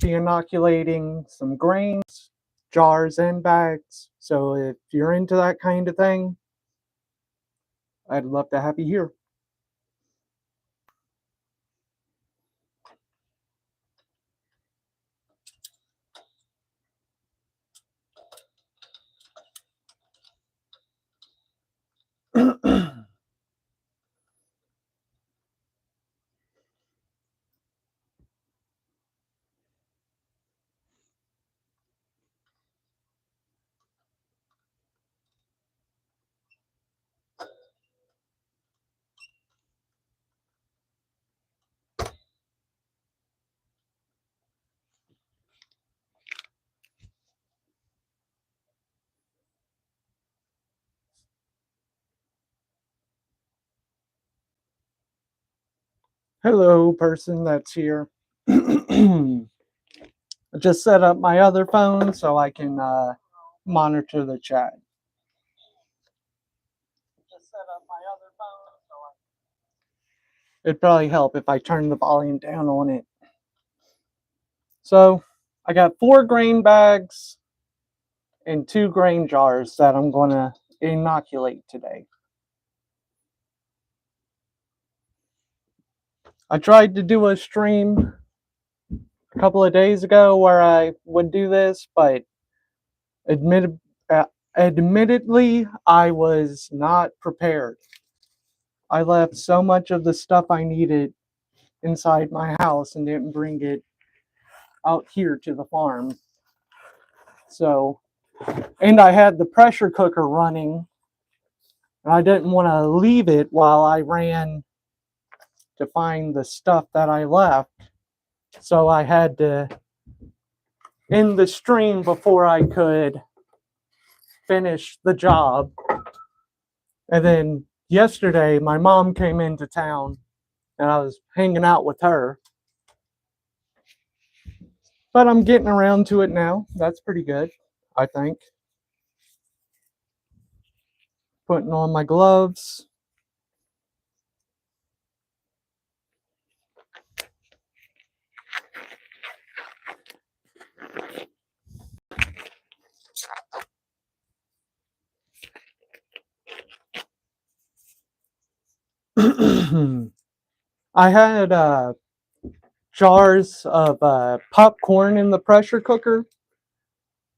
be inoculating some grains, jars, and bags. So if you're into that kind of thing, I'd love to have you here. Hello, person that's here. I just set up my other phone so I can monitor the chat. It'd probably help if I turn the volume down on it. So I got 4 grain bags and 2 grain jars that I'm going to inoculate today. I tried to do a stream a couple of days ago where I would do this, but admittedly, I was not prepared. I left so much of the stuff I needed inside my house and didn't bring it out here to the farm. So, and I had the pressure cooker running, and I didn't want to leave it while I ran to find the stuff that I left. So I had to end the stream before I could finish the job. And then yesterday, my mom came into town and I was hanging out with her. But I'm getting around to it now. That's pretty good, I think. Putting on my gloves. I had jars of popcorn in the pressure cooker,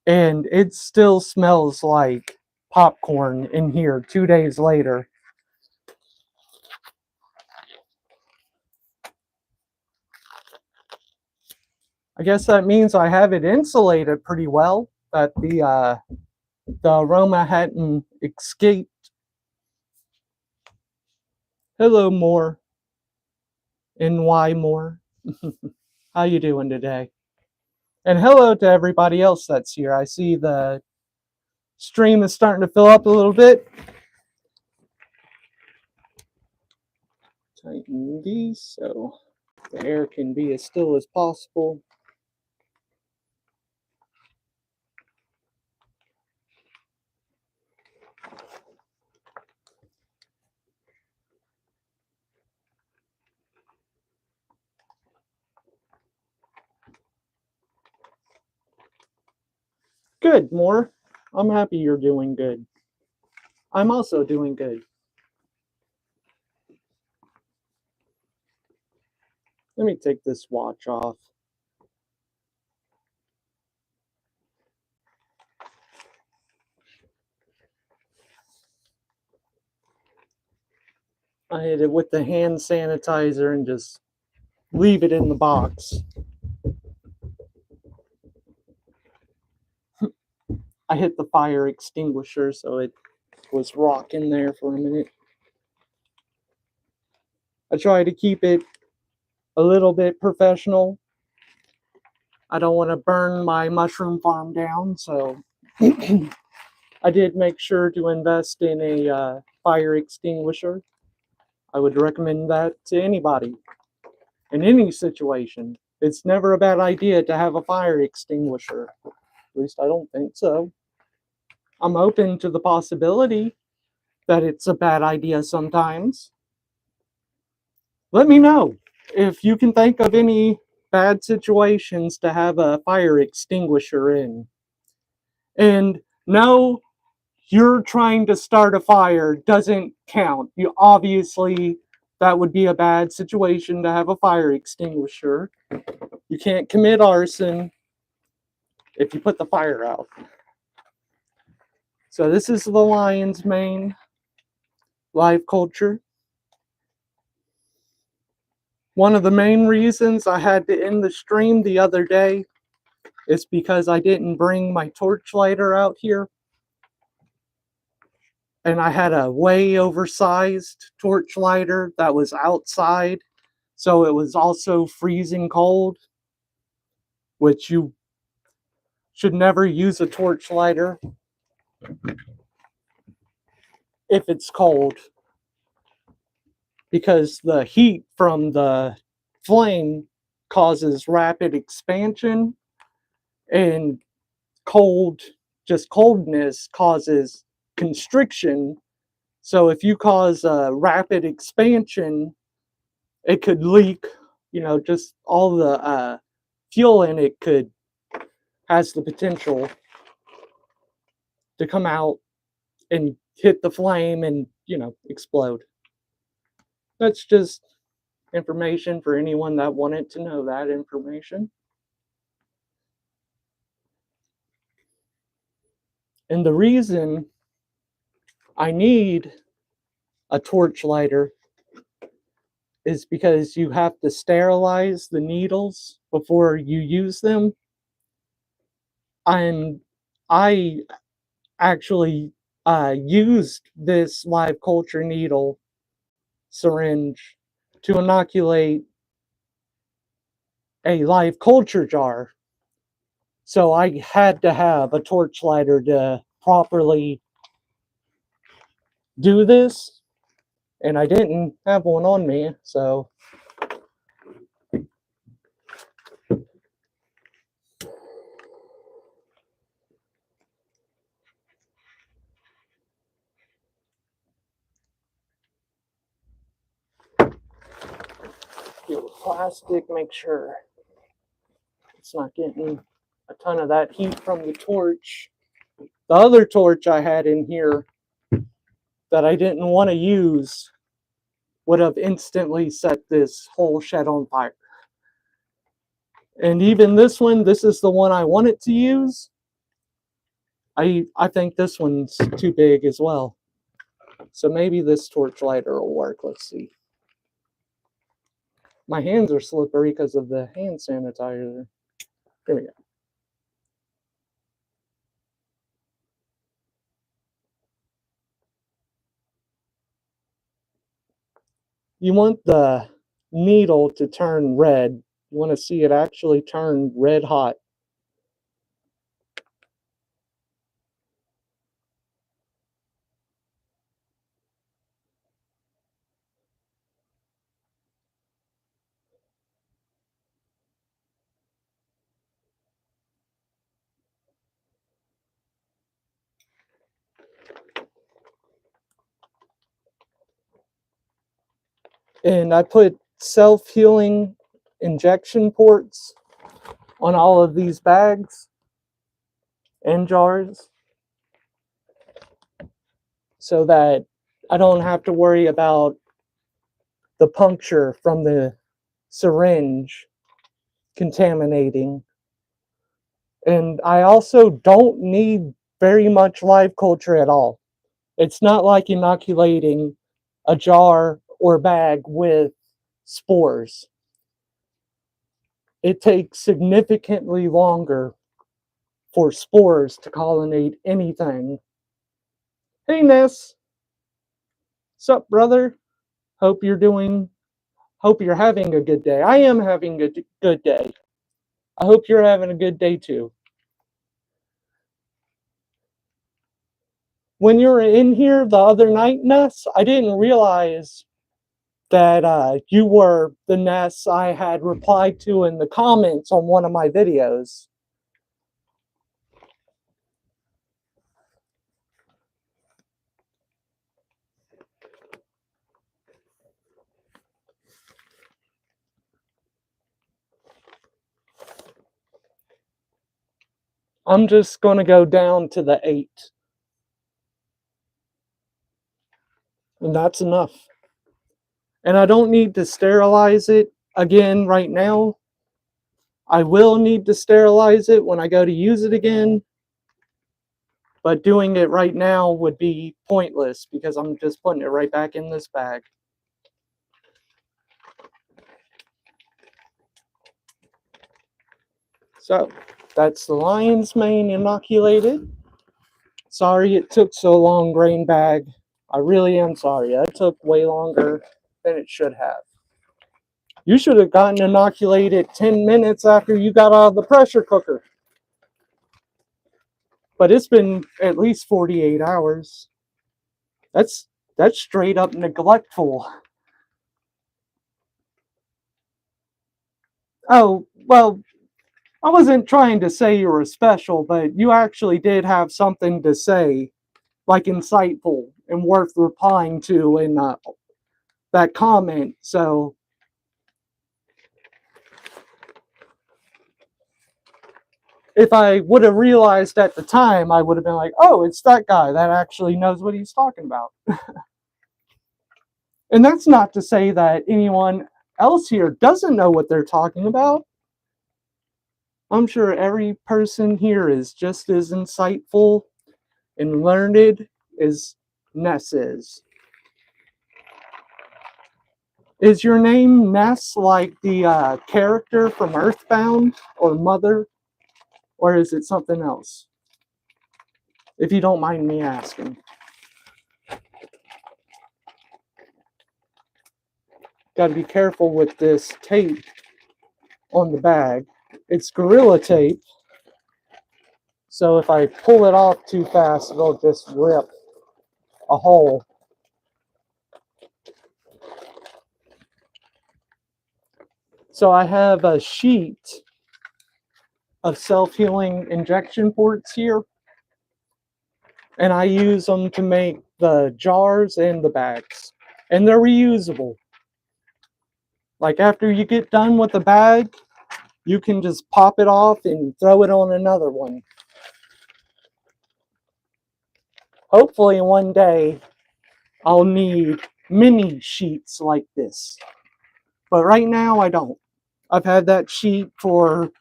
and it still smells like popcorn in here 2 days later. I guess that means I have it insulated pretty well, that the aroma hadn't escaped. Hello, Moore. NY Moore. How you doing today? And hello to everybody else that's here. I see the stream is starting to fill up a little bit. Tighten these so the air can be as still as possible. Good, Moore. I'm happy you're doing good. I'm also doing good. Let me take this watch off. I hit it with the hand sanitizer and just leave it in the box. I hit the fire extinguisher, so it was rocking there for a minute. I try to keep it a little bit professional. I don't want to burn my mushroom farm down, so I did make sure to invest in a fire extinguisher. I would recommend that to anybody in any situation. It's never a bad idea to have a fire extinguisher. At least I don't think so. I'm open to the possibility that it's a bad idea sometimes. Let me know if you can think of any bad situations to have a fire extinguisher in. And no, you're trying to start a fire doesn't count. You obviously, that would be a bad situation to have a fire extinguisher. You can't commit arson if you put the fire out. So this is the lion's mane live culture. One of the main reasons I had to end the stream the other day is because I didn't bring my torch lighter out here. And I had a way oversized torch lighter that was outside. So it was also freezing cold, which you should never use a torch lighter if it's cold, because the heat from the flame causes rapid expansion, and coldness causes constriction. So if you cause a rapid expansion, it could leak, just all the fuel in it has the potential to come out and hit the flame and, explode. That's just information for anyone that wanted to know that information. And the reason I need a torch lighter is because you have to sterilize the needles before you use them. And I actually used this live culture needle syringe to inoculate a live culture jar. So I had to have a torch lighter to properly do this, and I didn't have one on me, so deal with plastic, make sure it's not getting a ton of that heat from the torch. The other torch I had in here that I didn't want to use would have instantly set this whole shed on fire. And even this one, this is the one I wanted to use. I think this one's too big as well. So maybe this torch lighter will work. Let's see. My hands are slippery because of the hand sanitizer. Here we go. You want the needle to turn red. You want to see it actually turn red hot. And I put self-healing injection ports on all of these bags and jars so that I don't have to worry about the puncture from the syringe contaminating. And I also don't need very much live culture at all. It's not like inoculating a jar or bag with spores. It takes significantly longer for spores to colonate anything. Hey Ness, sup brother? Hope you're having a good day. I am having a good day. I hope you're having a good day too. When you were in here the other night, Ness, I didn't realize that you were the Ness I had replied to in the comments on one of my videos. I'm just going to go down to the 8. And that's enough. And I don't need to sterilize it again right now. I will need to sterilize it when I go to use it again. But doing it right now would be pointless because I'm just putting it right back in this bag. So, that's the lion's mane inoculated. Sorry it took so long, grain bag. I really am sorry. That took way longer than it should have. You should have gotten inoculated 10 minutes after you got out of the pressure cooker. But it's been at least 48 hours. That's straight up neglectful. Oh, well, I wasn't trying to say you were special, but you actually did have something to say, like insightful and worth replying to in that comment. So if I would have realized at the time, I would have been like, oh, it's that guy that actually knows what he's talking about. And that's not to say that anyone else here doesn't know what they're talking about. I'm sure every person here is just as insightful and learned as Ness is. Is your name Ness like the character from Earthbound or Mother? Or is it something else? If you don't mind me asking. Got to be careful with this tape on the bag. It's Gorilla Tape. So if I pull it off too fast, it'll just rip a hole. So I have a sheet of self-healing injection ports here. And I use them to make the jars and the bags. And they're reusable. Like after you get done with the bag, you can just pop it off and throw it on another one. Hopefully one day I'll need mini sheets like this. But right now I don't. I've had that sheet for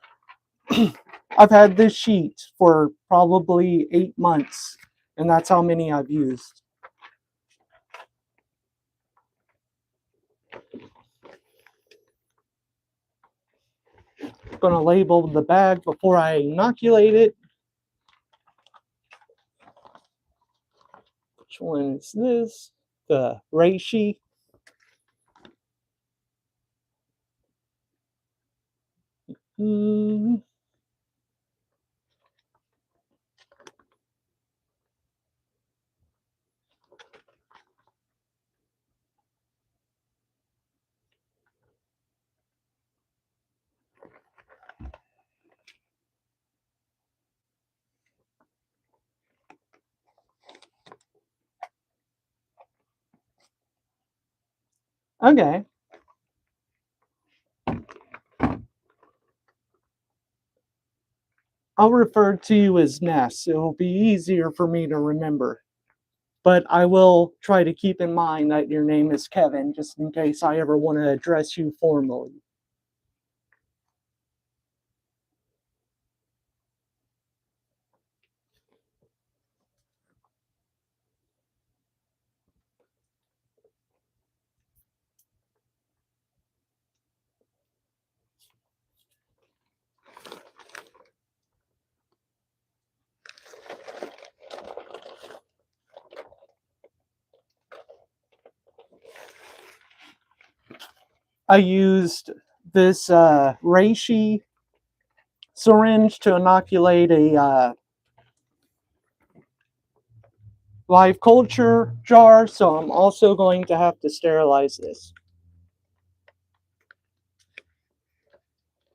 I've had this sheet for probably 8 months, and that's how many I've used. I'm going to label the bag before I inoculate it. Which one is this? The reishi. Okay. I'll refer to you as Ness. It'll be easier for me to remember. But I will try to keep in mind that your name is Kevin, just in case I ever want to address you formally. I used this reishi syringe to inoculate a live culture jar, so I'm also going to have to sterilize this.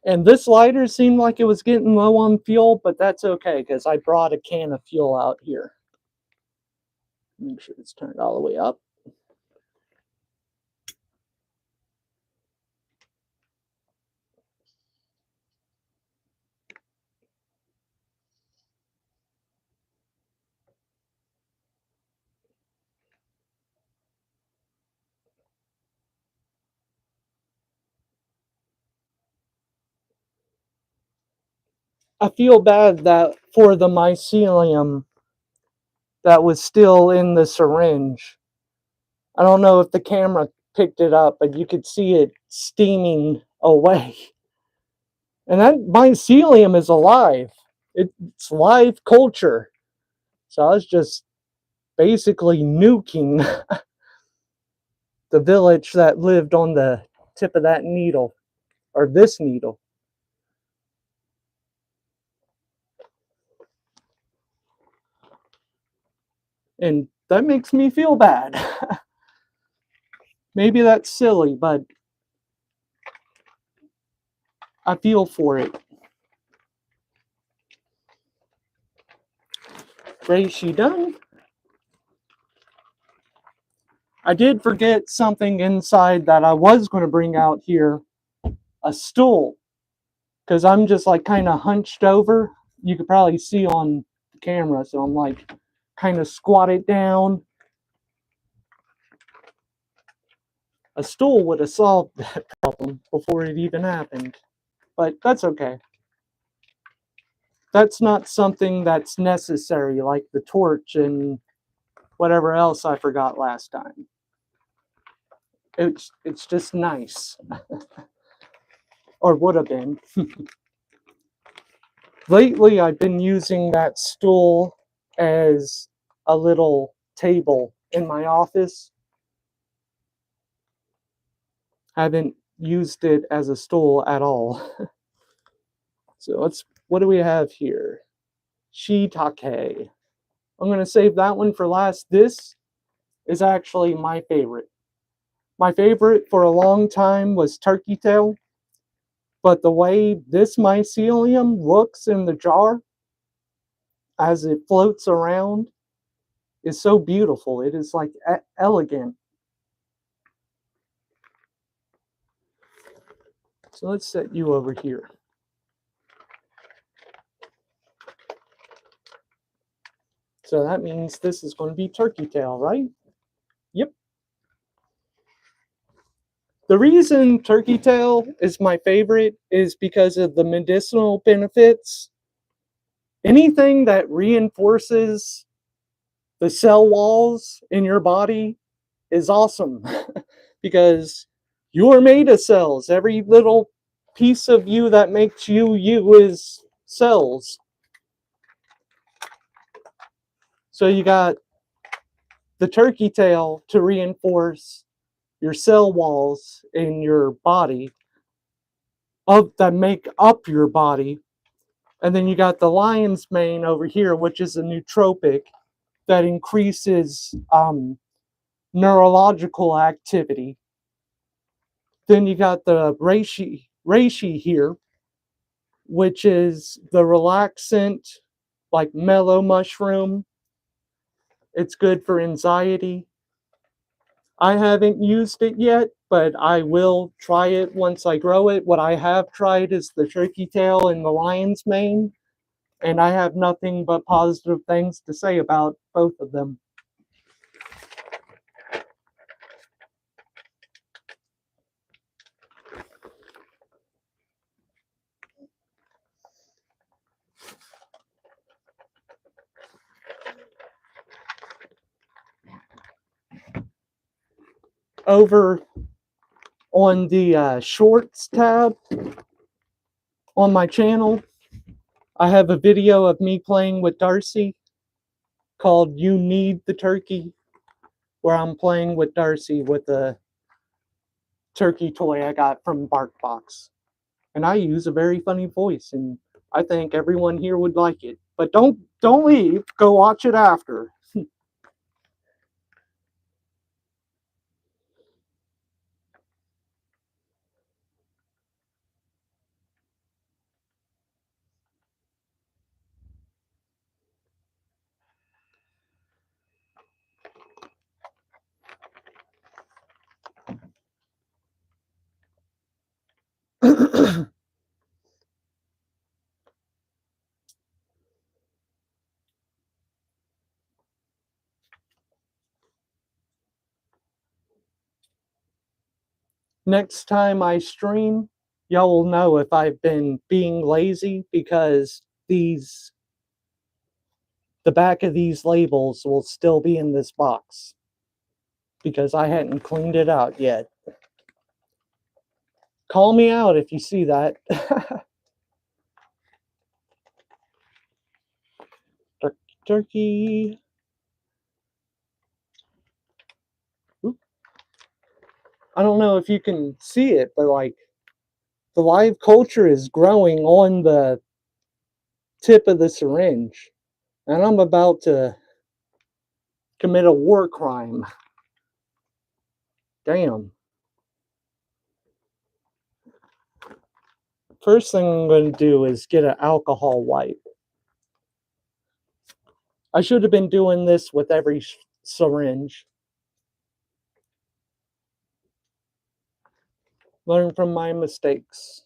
And this lighter seemed like it was getting low on fuel, but that's okay because I brought a can of fuel out here. Make sure it's turned all the way up. I feel bad that for the mycelium that was still in the syringe. I don't know if the camera picked it up, but you could see it steaming away. And that mycelium is alive. It's live culture. So I was just basically nuking the village that lived on the tip of that needle, or this needle. And that makes me feel bad. Maybe that's silly, but I feel for it. Is she done? I did forget something inside that I was going to bring out here, a stool, because I'm just like kind of hunched over. You could probably see on the camera, so I'm like kind of squatted down. A stool would have solved that problem before it even happened, but that's okay. That's not something that's necessary, like the torch and whatever else I forgot last time. It's just nice, or would have been. Lately, I've been using that stool as a little table in my office. Haven't used it as a stool at all. So what do we have here? Shiitake. I'm going to save that one for last. This is actually my favorite. My favorite for a long time was turkey tail, but the way this mycelium looks in the jar as it floats around is so beautiful. It is like elegant. So let's set you over here. So that means this is going to be turkey tail, right? Yep. The reason turkey tail is my favorite is because of the medicinal benefits. Anything that reinforces the cell walls in your body is awesome because you are made of cells. Every little piece of you that makes you, you is cells. So you got the turkey tail to reinforce your cell walls in your body that make up your body. And then you got the lion's mane over here, which is a nootropic that increases neurological activity. Then you got the reishi here, which is the relaxant, like mellow mushroom. It's good for anxiety. I haven't used it yet, but I will try it once I grow it. What I have tried is the turkey tail and the lion's mane, and I have nothing but positive things to say about both of them. Over on the shorts tab on my channel, I have a video of me playing with Darcy called You Need the Turkey, where I'm playing with Darcy with a turkey toy I got from BarkBox. And I use a very funny voice, and I think everyone here would like it. But don't leave. Go watch it after. Next time I stream, y'all will know if I've been being lazy because the back of these labels will still be in this box because I hadn't cleaned it out yet. Call me out if you see that. Turkey. Oop. I don't know if you can see it, but like the live culture is growing on the tip of the syringe. And I'm about to commit a war crime. Damn. First thing I'm going to do is get an alcohol wipe. I should have been doing this with every syringe. Learn from my mistakes.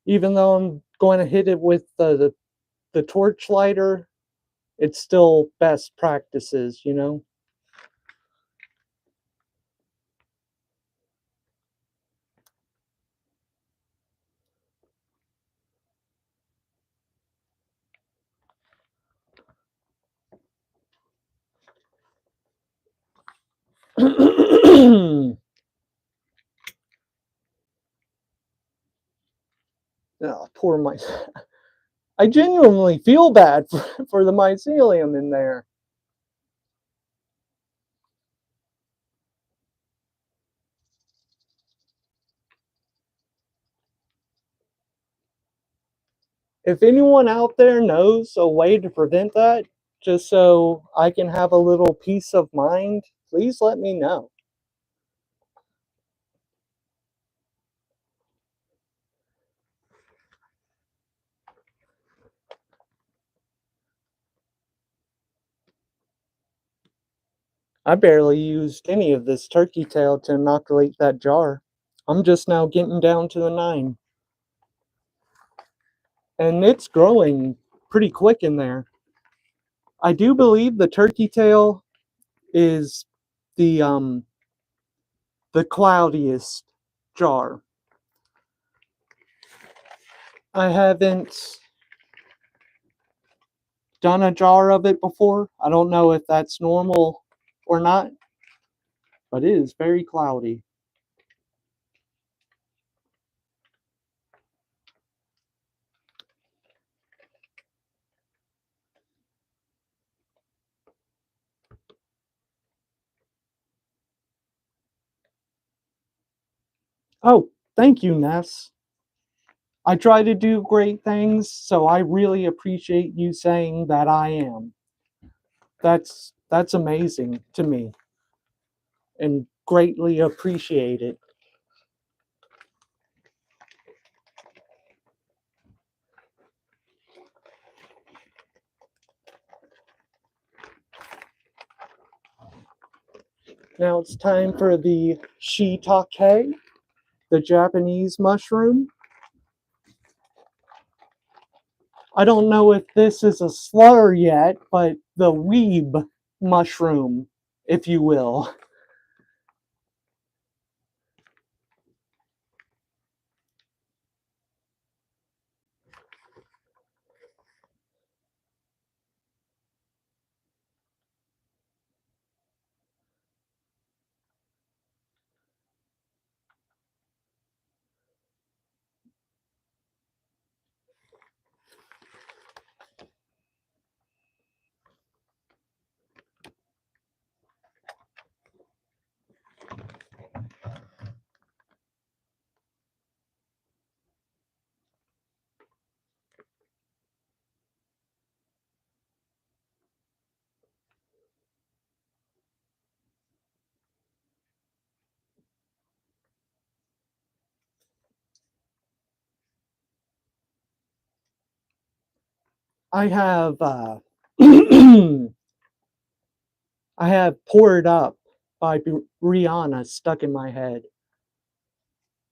Even though I'm going to hit it with the torch lighter, it's still best practices, you know? Oh, poor my. I genuinely feel bad for the mycelium in there. If anyone out there knows a way to prevent that, just so I can have a little peace of mind, please let me know. I barely used any of this turkey tail to inoculate that jar. I'm just now getting down to the 9. And it's growing pretty quick in there. I do believe the turkey tail is the cloudiest jar. I haven't done a jar of it before. I don't know if that's normal or not, but it is very cloudy. Oh, thank you, Ness. I try to do great things, so I really appreciate you saying that I am. That's amazing to me and greatly appreciate it. Now it's time for the shiitake, the Japanese mushroom. I don't know if this is a slur yet, but the weeb mushroom, if you will. I have I have Poured Up by Rihanna stuck in my head.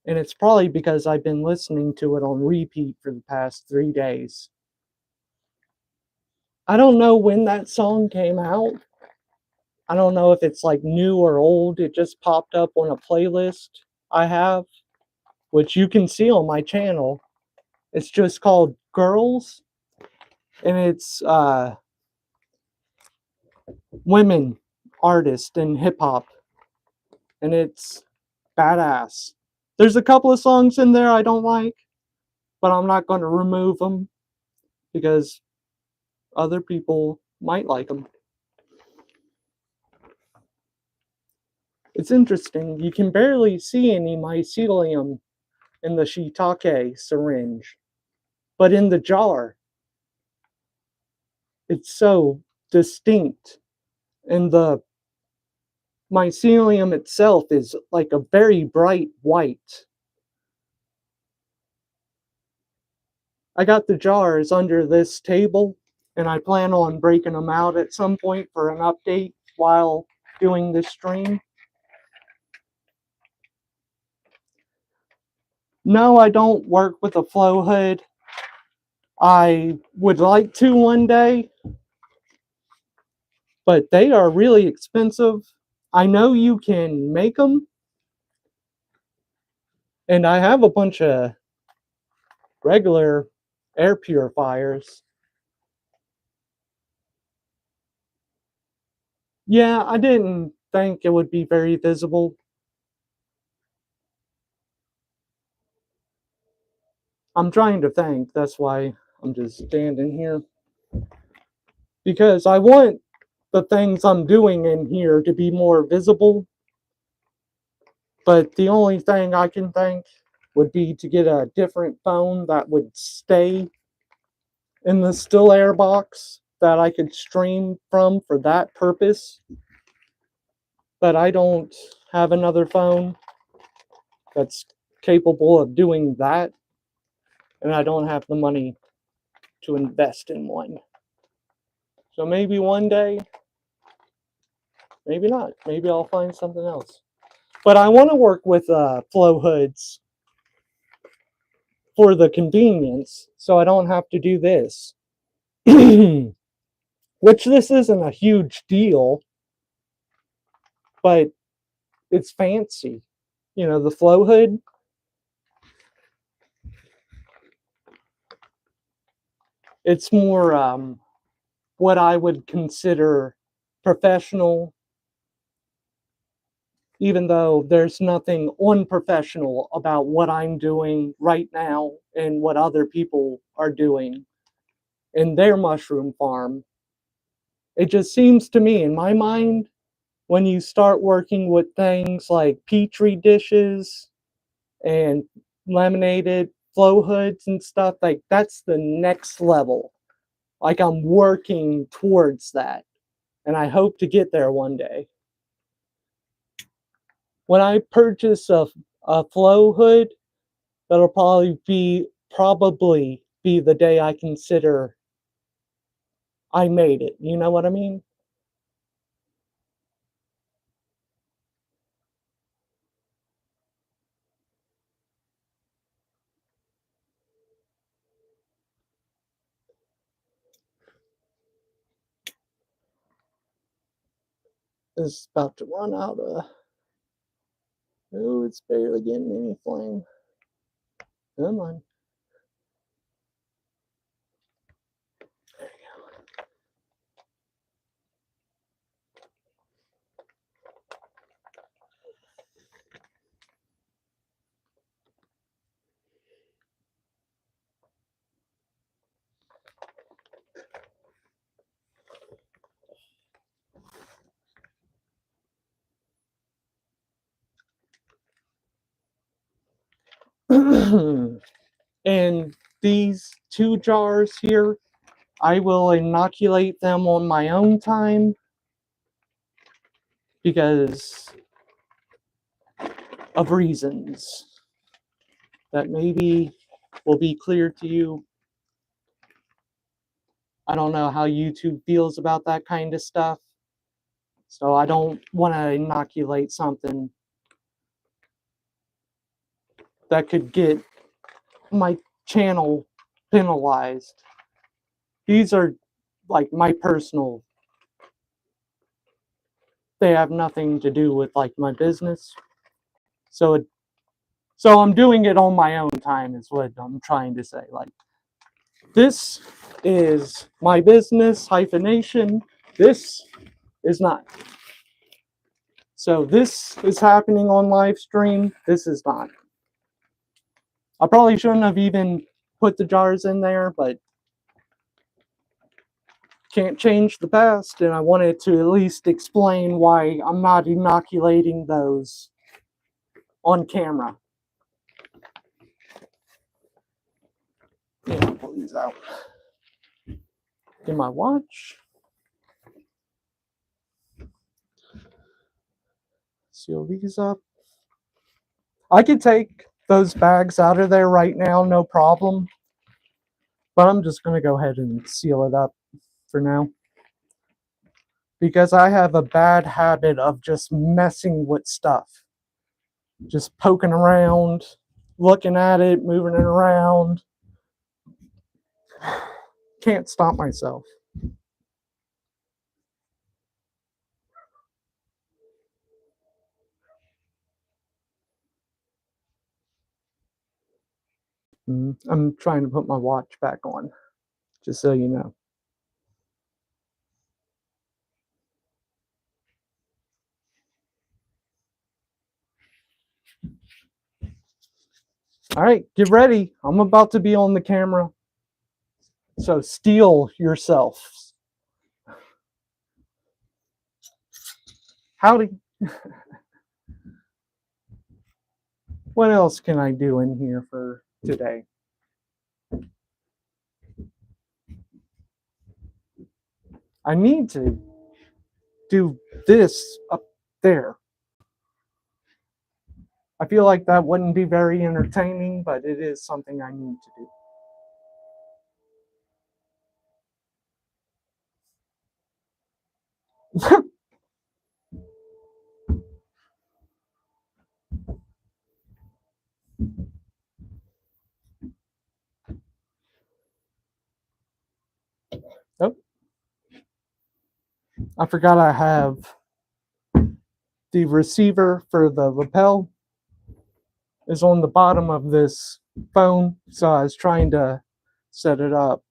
And it's probably because I've been listening to it on repeat for the past 3 days. I don't know when that song came out. I don't know if it's like new or old. It just popped up on a playlist I have, which you can see on my channel. It's just called Girls, and it's women artists in hip hop, and it's badass. There's a couple of songs in there I don't like, but I'm not going to remove them because other people might like them. It's interesting. You can barely see any mycelium in the shiitake syringe, but in the jar, it's so distinct. And the mycelium itself is like a very bright white. I got the jars under this table, and I plan on breaking them out at some point for an update while doing this stream. No, I don't work with a flow hood. I would like to one day, but they are really expensive. I know you can make them, and I have a bunch of regular air purifiers. Yeah, I didn't think it would be very visible. I'm trying to think. That's why I'm just standing here. Because I want the things I'm doing in here to be more visible. But the only thing I can think would be to get a different phone that would stay in the still air box that I could stream from for that purpose. But I don't have another phone that's capable of doing that, and I don't have the money to invest in one. So maybe one day, maybe not. Maybe I'll find something else. But I want to work with flow hoods for the convenience, so I don't have to do this. Which this isn't a huge deal, but it's fancy. You know, the flow hood. It's more what I would consider professional, even though there's nothing unprofessional about what I'm doing right now and what other people are doing in their mushroom farm. It just seems to me, in my mind, when you start working with things like petri dishes and laminated flow hoods and stuff, like that's the next level. Like I'm working towards that, and I hope to get there one day. When I purchase a flow hood, that'll probably be the day I consider I made it. You know what I mean? It's about to run out of. Oh, it's barely getting any flame. Come on. And these two jars here, I will inoculate them on my own time because of reasons that maybe will be clear to you. I don't know how YouTube feels about that kind of stuff, so I don't want to inoculate something that could get my channel penalized. These are like my personal, they have nothing to do with like my business. So So I'm doing it on my own time is what I'm trying to say. Like, this is my business, hyphenation. This is not. So this is happening on live stream. This is not. I probably shouldn't have even put the jars in there, but can't change the past, and I wanted to at least explain why I'm not inoculating those on camera. Yeah, pull these out. Get my watch. Seal these up. I could take those bags out of there right now, no problem. But I'm just going to go ahead and seal it up for now. Because I have a bad habit of just messing with stuff. Just poking around, looking at it, moving it around. Can't stop myself. I'm trying to put my watch back on, just so you know. All right, get ready. I'm about to be on the camera. So steel yourself. Howdy. What else can I do in here for today? I need to do this up there. I feel like that wouldn't be very entertaining, but it is something I need to do. Oh, I forgot I have the receiver for the lapel is on the bottom of this phone, so I was trying to set it up.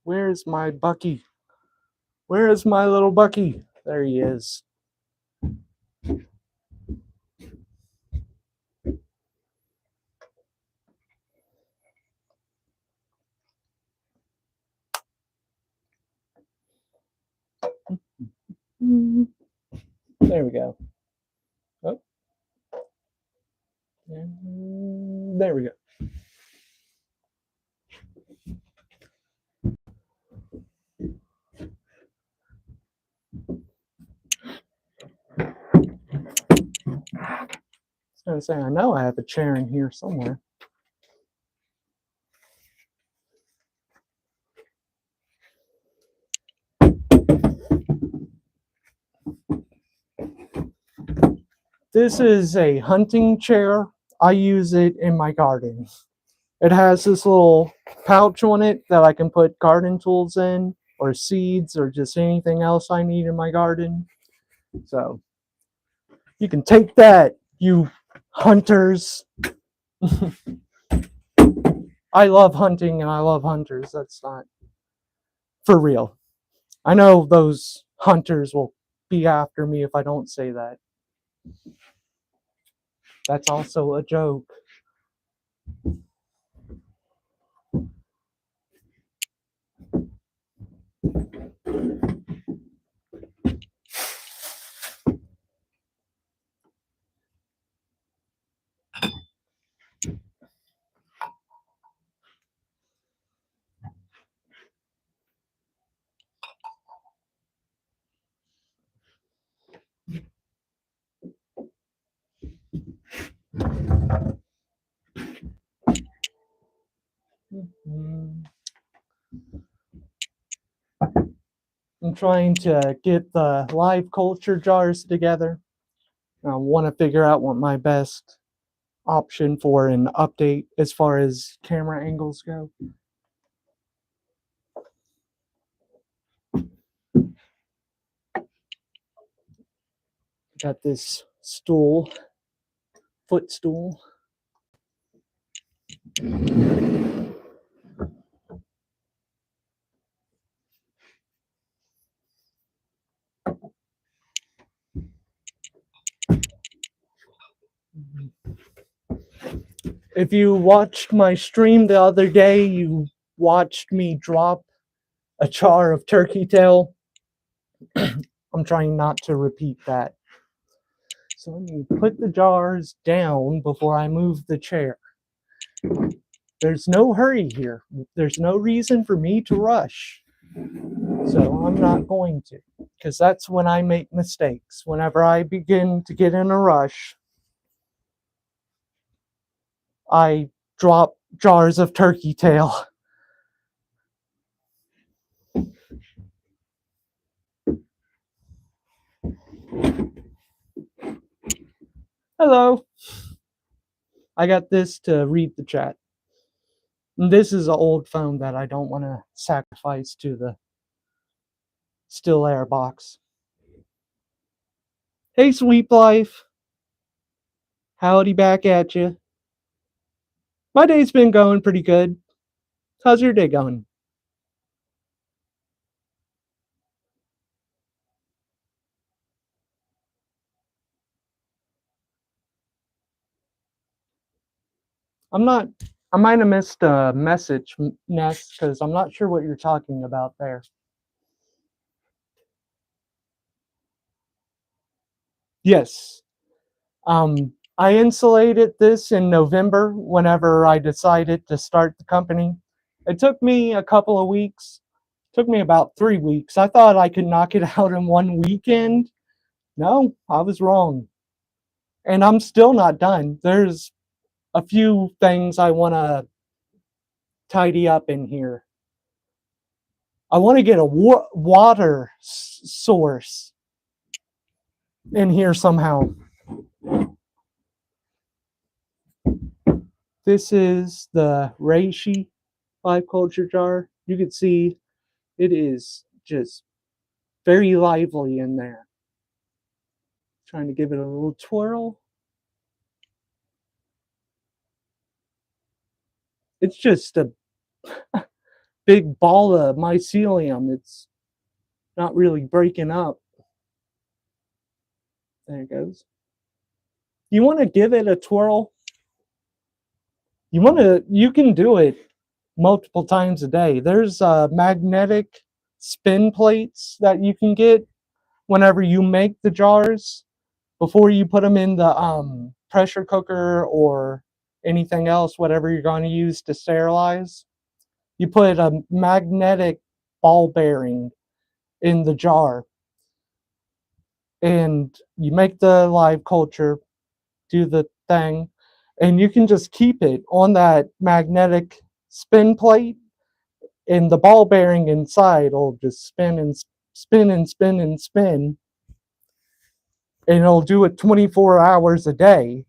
Where's my Bucky? Where is my little Bucky? There he is. There we go. Oh. There we go. I was going to say, I know I have a chair in here somewhere. This is a hunting chair. I use it in my garden. It has this little pouch on it that I can put garden tools in, or seeds, or just anything else I need in my garden. So you can take that, you hunters. I love hunting and I love hunters. That's not for real. I know those hunters will be after me if I don't say that. That's also a joke. I'm trying to get the live culture jars together. I want to figure out what my best option for an update as far as camera angles go. Got this stool footstool. If you watched my stream the other day, you watched me drop a jar of turkey tail. I'm trying not to repeat that. So let me put the jars down before I move the chair. There's no hurry here. There's no reason for me to rush. So I'm not going to, because that's when I make mistakes. Whenever I begin to get in a rush, I drop jars of turkey tail. Hello. I got this to read the chat. And this is an old phone that I don't want to sacrifice to the still air box. Hey, Sweep Life. Howdy back at you. My day's been going pretty good. How's your day going? I might have missed a message, Ness, because I'm not sure what you're talking about there. Yes. I insulated this in November whenever I decided to start the company. It took me a couple of weeks. It took me about 3 weeks. I thought I could knock it out in one weekend. No, I was wrong. And I'm still not done. There's a few things I want to tidy up in here. I want to get a water source in here somehow. This is the reishi live culture jar. You can see it is just very lively in there. Trying to give it a little twirl. It's just a big ball of mycelium. It's not really breaking up. There it goes. You want to give it a twirl. You can do it multiple times a day. There's magnetic spin plates that you can get whenever you make the jars before you put them in the pressure cooker or anything else, whatever you're going to use to sterilize. You put a magnetic ball bearing in the jar and you make the live culture, do the thing, and you can just keep it on that magnetic spin plate, and the ball bearing inside will just spin and spin and spin and spin, and it'll do it 24 hours a day,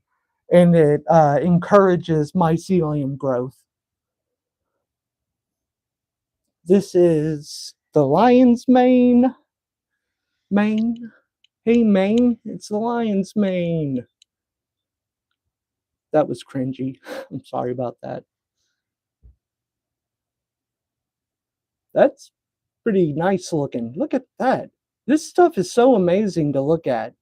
and it encourages mycelium growth. This is the lion's mane. Hey, mane, it's the lion's mane. That was cringy. I'm sorry about that. That's pretty nice looking. Look at that. This stuff is so amazing to look at.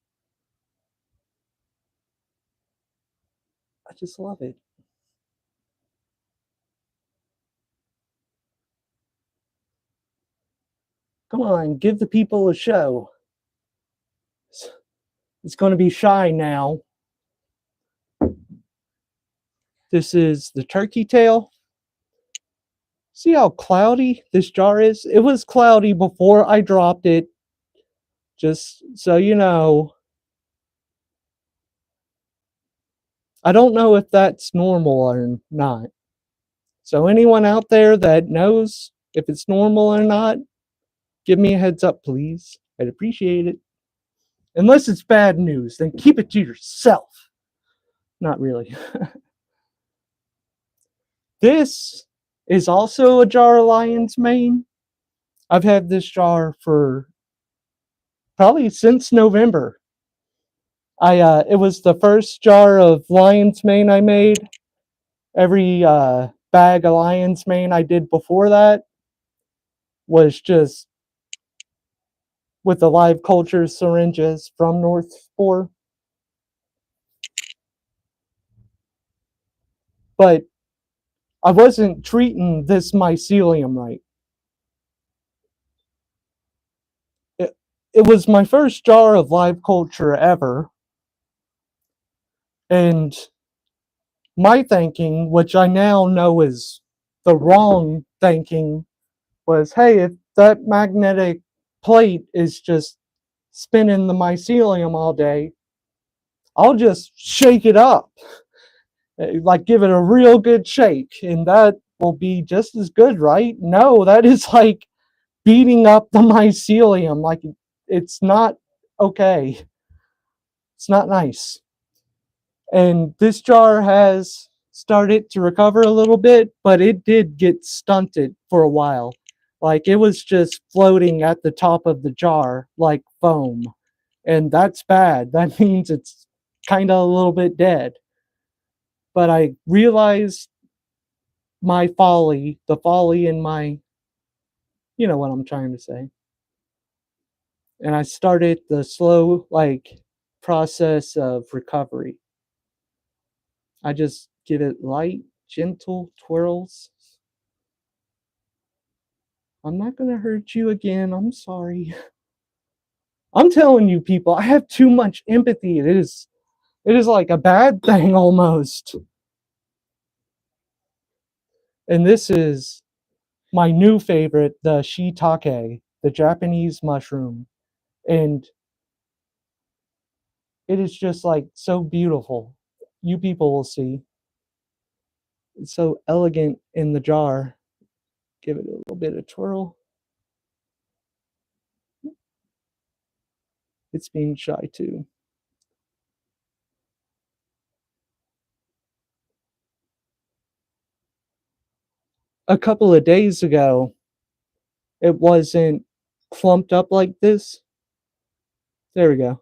I just love it. Come on, give the people a show. It's going to be shy now. This is the turkey tail. See how cloudy this jar is? It was cloudy before I dropped it. Just so you know. I don't know if that's normal or not. So anyone out there that knows if it's normal or not, give me a heads up, please. I'd appreciate it. Unless it's bad news, then keep it to yourself. Not really. This is also a jar of lion's mane. I've had this jar for probably since November. It was the first jar of lion's mane I made. Every bag of lion's mane I did before that was just with the live culture syringes from North Spore. But I wasn't treating this mycelium right. It, it was my first jar of live culture ever. And my thinking, which I now know is the wrong thinking, was hey, if that magnetic plate is just spinning the mycelium all day, I'll just shake it up, like give it a real good shake, and that will be just as good, right? No, that is like beating up the mycelium. Like it's not okay. It's not nice. And this jar has started to recover a little bit, but it did get stunted for a while. Like it was just floating at the top of the jar like foam. And that's bad. That means it's kind of a little bit dead. But I realized my folly, the folly in my, you know what I'm trying to say. And I started the slow, like, process of recovery. I just give it light, gentle twirls. I'm not going to hurt you again. I'm sorry. I'm telling you, people, I have too much empathy. It is like a bad thing almost. And this is my new favorite, the shiitake, the Japanese mushroom. And it is just like so beautiful. You people will see. It's so elegant in the jar. Give it a little bit of twirl. It's being shy too. A couple of days ago, it wasn't clumped up like this. There we go.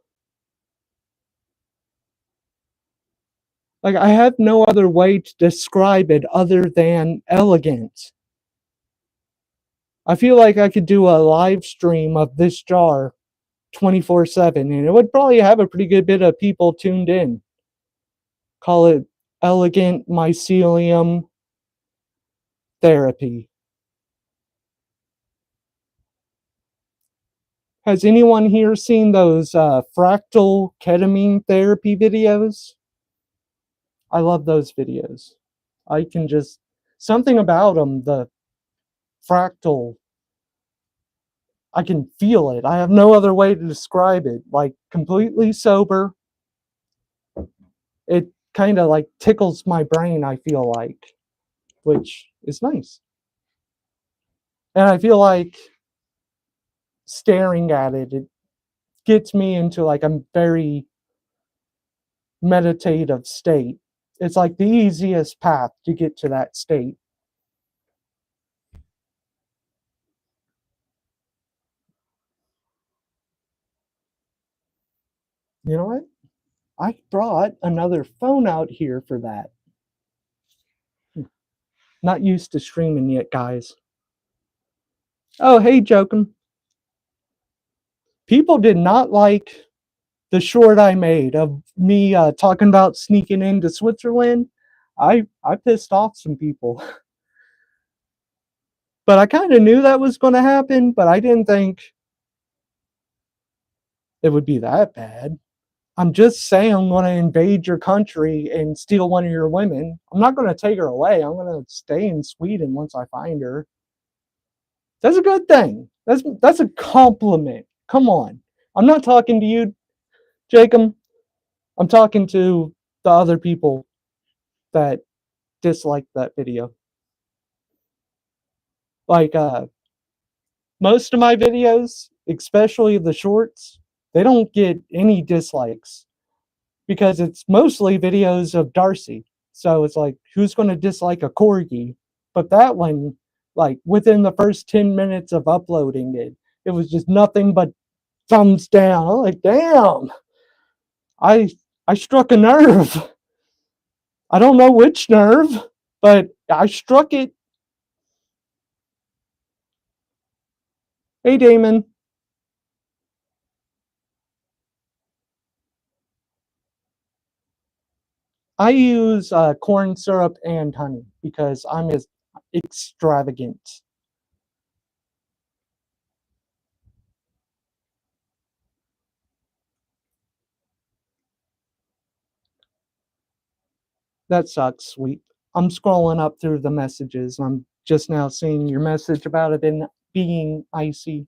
Like, I have no other way to describe it other than elegant. I feel like I could do a live stream of this jar 24/7, and it would probably have a pretty good bit of people tuned in. Call it elegant mycelium therapy. Has anyone here seen those fractal ketamine therapy videos? I love those videos. I can just, something about them, the fractal, I can feel it. I have no other way to describe it. Like completely sober, it kind of like tickles my brain, I feel like, which is nice. And I feel like staring at it, it gets me into like a very meditative state. It's like the easiest path to get to that state. You know what? I brought another phone out here for that. Not used to streaming yet, guys. Oh, hey, Jokum. People did not like the short I made of me talking about sneaking into Switzerland. I pissed off some people. But I kind of knew that was going to happen, but I didn't think it would be that bad. I'm just saying I'm going to invade your country and steal one of your women. I'm not going to take her away. I'm going to stay in Sweden once I find her. That's a good thing. That's a compliment. Come on. I'm not talking to you, Jacob. I'm talking to the other people that disliked that video. Like most of my videos, especially the shorts, they don't get any dislikes because it's mostly videos of Darcy. So it's like, who's going to dislike a corgi? But that one, like within the first 10 minutes of uploading it, it was just nothing but thumbs down. I'm like, damn. I I struck a nerve. I don't know which nerve, but I struck it. Hey, Damon. I use corn syrup and honey because I'm as extravagant. That sucks, sweet. I'm scrolling up through the messages. I'm just now seeing your message about it being icy.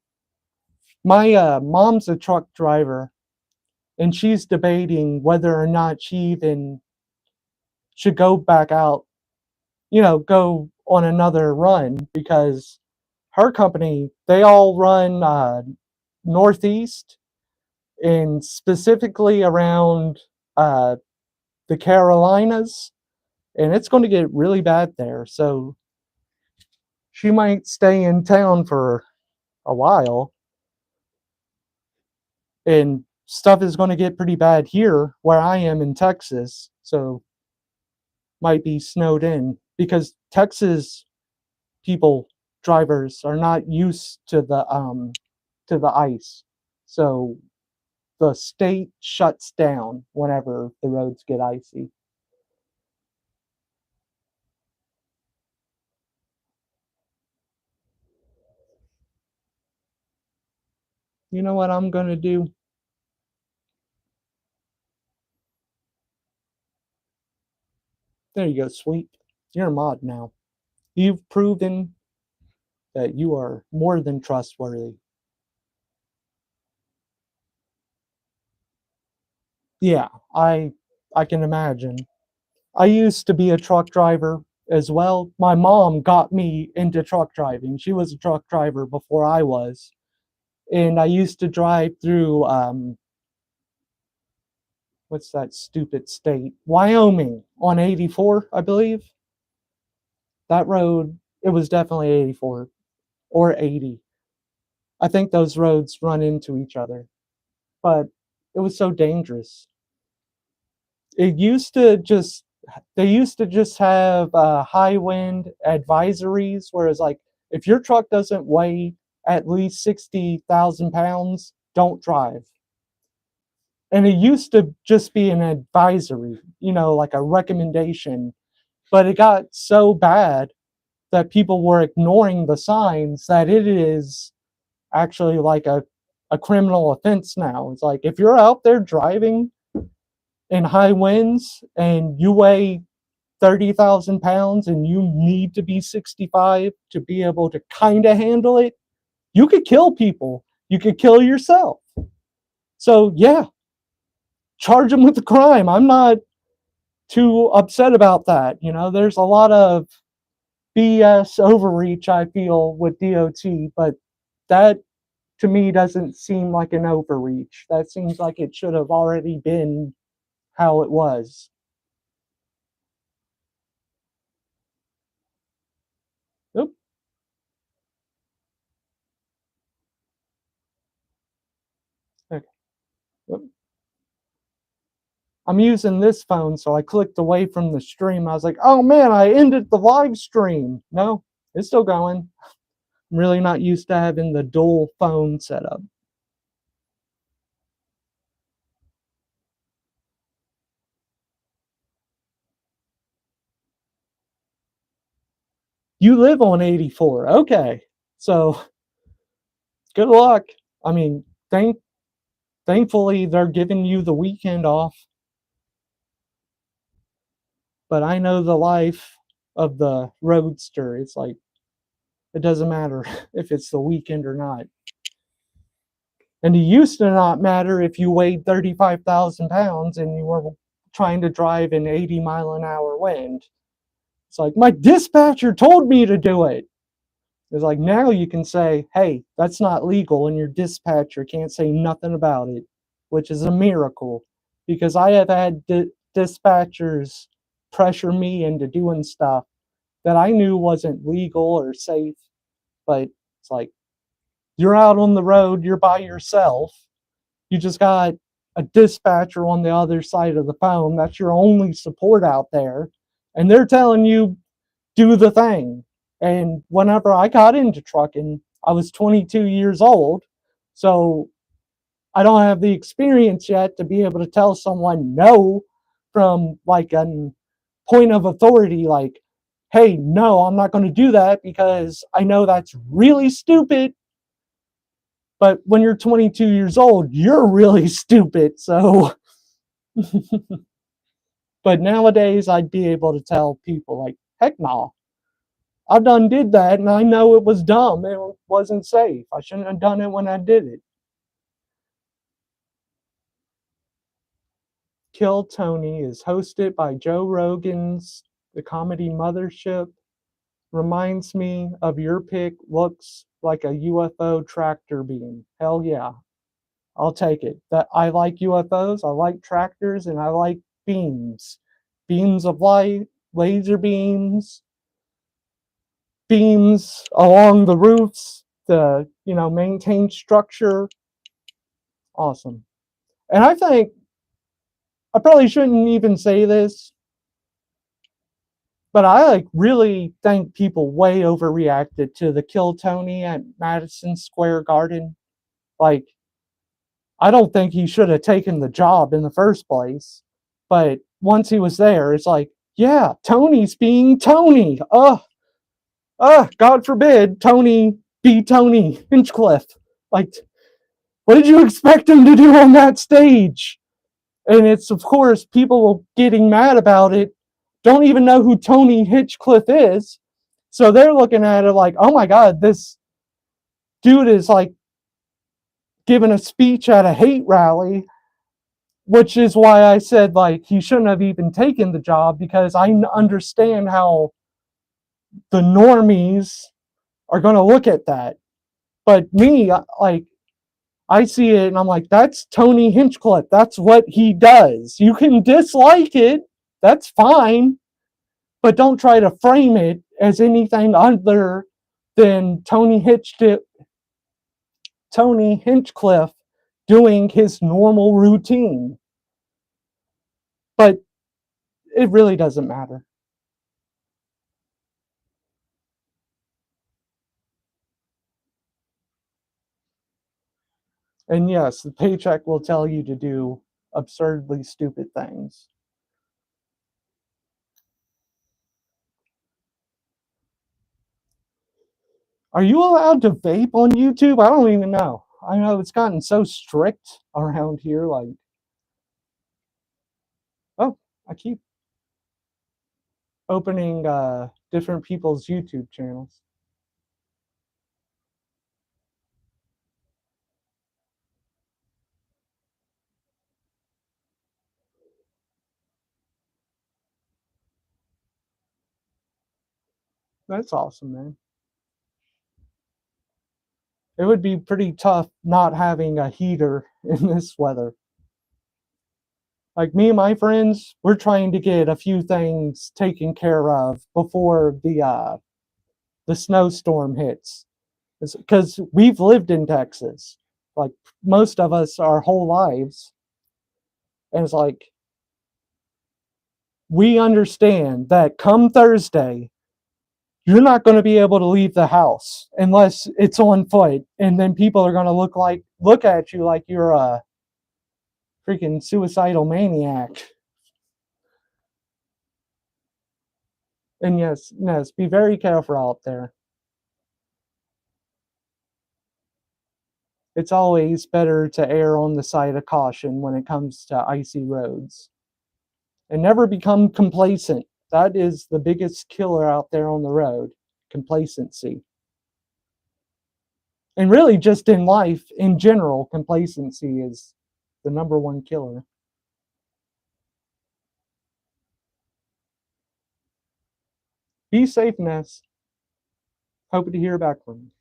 My mom's a truck driver, and she's debating whether or not she even should go back out, go on another run because her company, they all run Northeast and specifically around uh, the Carolinas, and it's going to get really bad there. So she might stay in town for a while, and stuff is going to get pretty bad here where I am in Texas. So might be snowed in because Texas people drivers are not used to the ice. So the state shuts down whenever the roads get icy. You know what I'm gonna do? There you go, sweet. You're a mod now. You've proven that you are more than trustworthy. Yeah, I can imagine. I used to be a truck driver as well. My mom got me into truck driving. She was a truck driver before I was. And I used to drive through what's that stupid state? Wyoming on 84, I believe. That road, it was definitely 84 or 80. I think those roads run into each other, but it was so dangerous. It used to just they used to just have high wind advisories, whereas like if your truck doesn't weigh at least 60,000 pounds, don't drive. And it used to just be an advisory, like a recommendation, but it got so bad that people were ignoring the signs that it is actually like a criminal offense now. It's like if you're out there driving in high winds and you weigh 30,000 pounds and you need to be 65 to be able to kind of handle it, you could kill people. You could kill yourself. So, yeah, charge them with the crime. I'm not too upset about that. There's a lot of BS overreach, I feel, with DOT, but that to me doesn't seem like an overreach. That seems like it should have already been how it was. Oop, okay, oop. I'm using this phone, so I clicked away from the stream. I was like, oh man, I ended the live stream. No, it's still going. I'm really not used to having the dual phone setup. You live on 84. Okay. So good luck. I mean, thankfully they're giving you the weekend off, but I know the life of the roadster. It's like it doesn't matter if it's the weekend or not. And it used to not matter if you weighed 35,000 pounds and you were trying to drive an 80-mile-an-hour wind. It's like, my dispatcher told me to do it. It's like now you can say, hey, that's not legal, and your dispatcher can't say nothing about it, which is a miracle because I have had dispatchers pressure me into doing stuff that I knew wasn't legal or safe. But it's like, you're out on the road, you're by yourself. You just got a dispatcher on the other side of the phone. That's your only support out there. And they're telling you, do the thing. And whenever I got into trucking, I was 22 years old. So I don't have the experience yet to be able to tell someone no from like a point of authority, like, hey, no, I'm not going to do that because I know that's really stupid. But when you're 22 years old, you're really stupid. So, but nowadays I'd be able to tell people, like, heck no, I done did that and I know it was dumb. It wasn't safe. I shouldn't have done it when I did it. Kill Tony is hosted by Joe Rogan's The Comedy Mothership. Reminds me of your pick. Looks like a UFO tractor beam. Hell yeah. I'll take it. That I like UFOs, I like tractors, and I like beams. Beams of light, laser beams, beams along the roofs to, maintain structure. Awesome. And I think I probably shouldn't even say this, but I really think people way overreacted to the kill Tony at Madison Square Garden. Like, I don't think he should have taken the job in the first place. But once he was there, it's like, yeah, Tony's being Tony. God forbid Tony be Tony Hinchcliffe. Like, what did you expect him to do on that stage? And it's, of course, people getting mad about it don't even know who Tony Hinchcliffe is. So they're looking at it like, oh my God, this dude is like giving a speech at a hate rally, which is why I said, like, he shouldn't have even taken the job, because I understand how the normies are going to look at that. But me, like, I see it and I'm like, that's Tony Hinchcliffe. That's what he does. You can dislike it. That's fine. But don't try to frame it as anything other than Tony Hinchcliffe doing his normal routine. But it really doesn't matter. And yes, the paycheck will tell you to do absurdly stupid things. Are you allowed to vape on YouTube? I don't even know. I know it's gotten so strict around here. Like, oh, I keep opening different people's YouTube channels. That's awesome, man. It would be pretty tough not having a heater in this weather. Like, me and my friends, we're trying to get a few things taken care of before the snowstorm hits, because we've lived in Texas, like most of us our whole lives, and it's like, we understand that come Thursday, you're not going to be able to leave the house unless it's on foot, and then people are going to look at you like you're a freaking suicidal maniac. And yes, be very careful out there. It's always better to err on the side of caution when it comes to icy roads. And never become complacent. That is the biggest killer out there on the road, complacency. And really, just in life in general, complacency is the number one killer. Be safe, Ness. Hope to hear back from you.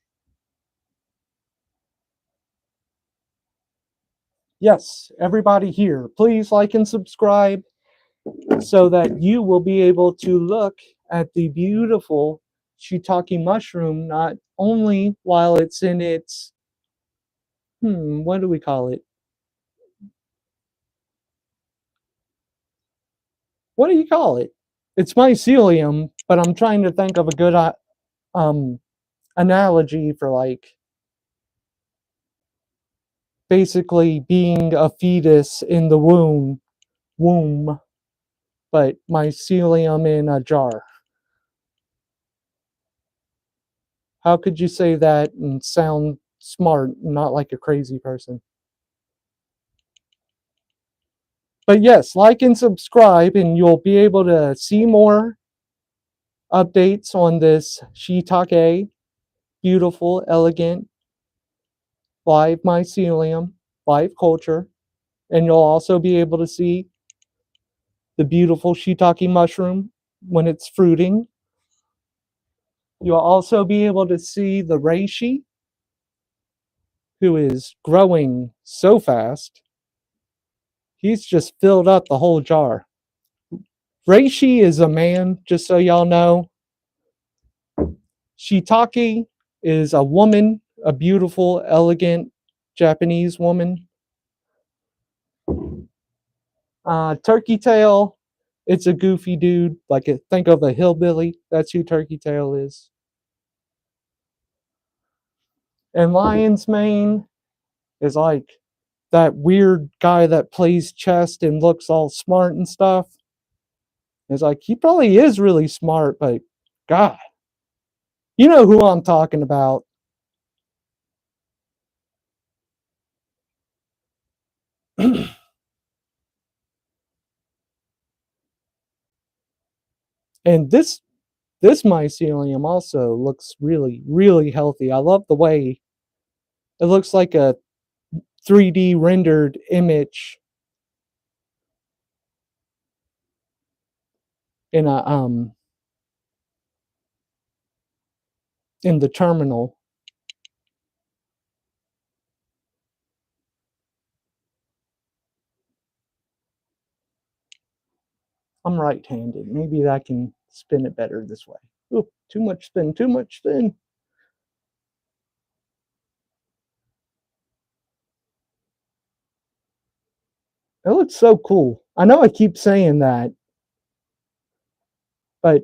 Yes, everybody here, please like and subscribe so that you will be able to look at the beautiful shiitake mushroom, not only while it's in its, what do we call it? what do you call it? It's mycelium, but I'm trying to think of a good um analogy for like basically being a fetus in the womb, but mycelium in a jar. How could you say that and sound smart, not like a crazy person? But yes, like and subscribe, and you'll be able to see more updates on this shiitake, beautiful, elegant, live mycelium, live culture. And you'll also be able to see the beautiful shiitake mushroom when it's fruiting. You'll also be able to see the reishi, who is growing so fast. He's just filled up the whole jar. Reishi is a man, just so y'all know. Shiitake is a woman, a beautiful, elegant Japanese woman. Turkey tail, it's a goofy dude. Like think of a hillbilly. That's who Turkey tail is. And lion's mane is like that weird guy that plays chess and looks all smart and stuff. It's like he probably is really smart, but God, you know who I'm talking about. And this mycelium also looks really, really healthy. I love the way it looks like a 3D rendered image in a in the terminal. I'm right-handed. Maybe I can spin it better this way. Ooh, too much spin, too much spin. It looks so cool. I know I keep saying that, but